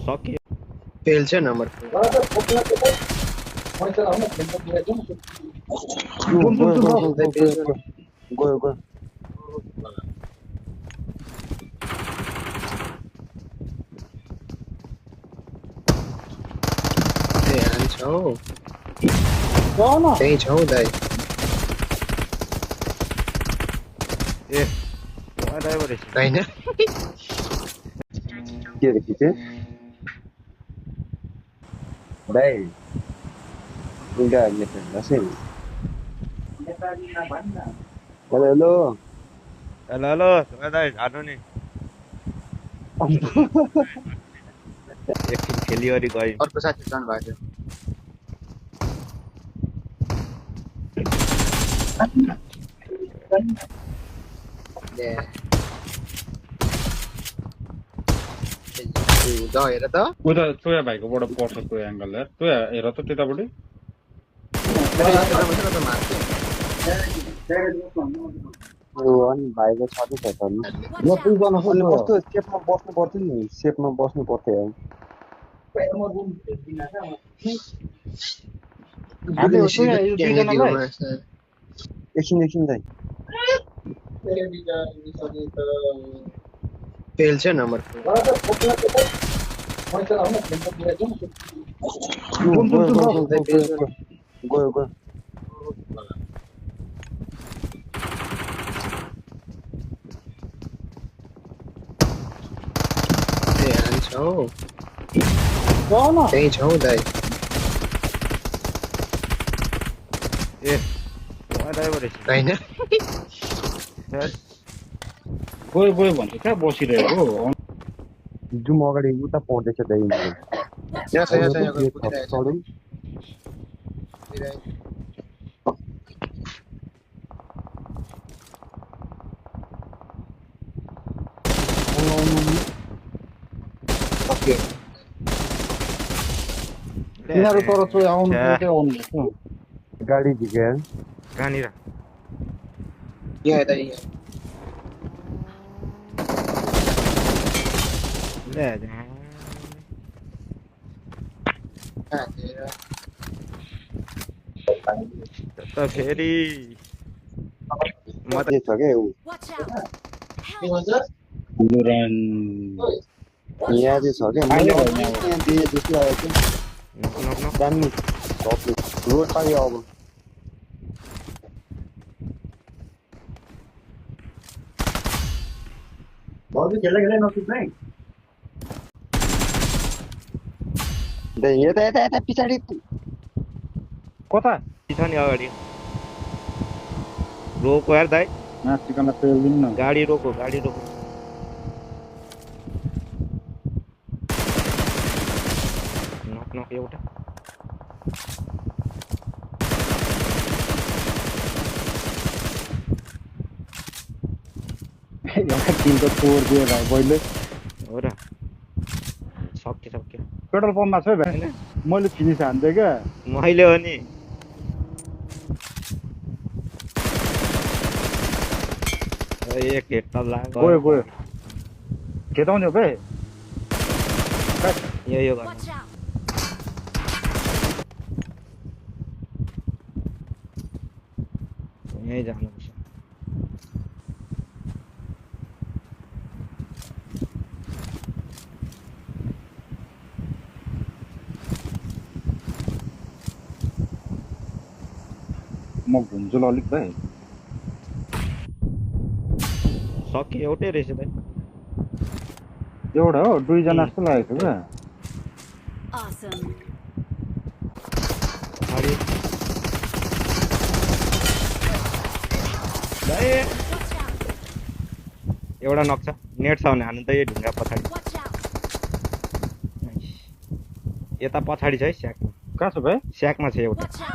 सक्यो फेल छ नम्बर गयो ए हान्छ हौ त्यही छ हौ दाइ ए ड्राइभर रहेछ होइन के रे के दाइ उल्टा नेपाली भाषा हेलो हेलो हेलो हेलो दाइ हार्नु नि एकछिन खेलिवरी गयो अर्को साथी जानु भएको थियो हेर त उता चोया भाइकोबाट पर्छ त्यो एङ्गल यार चोया हेर त त्यतापट्टि अनि भाइको छँदै छ त अनि कस्तो सेपमा बस्नु पर्थ्यो नि सेपमा बस्नु पर्थ्यो एकछिन दाइ फेल छ नम्बर गयो ए हान्छ हौ त्यही छ हौ दाइ ए ड्राइभर रहेछ होइन गयो भन्छ कहाँ बसिरहेको जुम अगाडि उता पढ्दैछ दाइ यहाँ छ कुदिरहेको सक्यो तिनीहरू तर चोया आउनु गाडी झिक्यो कहाँनिर यहाँ यता यहाँ ले त फेरि म त के छ के ऊ यहाँ चाहिँ छ क्या मैले यहाँ दिएँ जस्तो आएको दामी रोड पायो अब यता पछाडि कता छ नि अगाडि रोको यार दाइ नाचिकन तेल दिनु न गाडी रोको नक एउटा किन त चोर दियो भाइ पहिले हो र सक्यो पेट्रोल पम्पमा छ है भाइ मैले फिनिस हान्थेँ क्या मैले हो नि एक हेड त गयो खेताउने हो बे यो गर्नु यहीँ जानुपर्छ म घुम्छु ल अलिक भाइ सक्यो एउटै रहेछ दाइ एउटा हो दुईजना जस्तो लागेको थियो क्या एउटा नक्छ नेट छ भने हान्नु त यो ढुङ्गा पछाडि यता पछाडि छ है स्याकमा कहाँ छ भाइ स्याकमा छ एउटा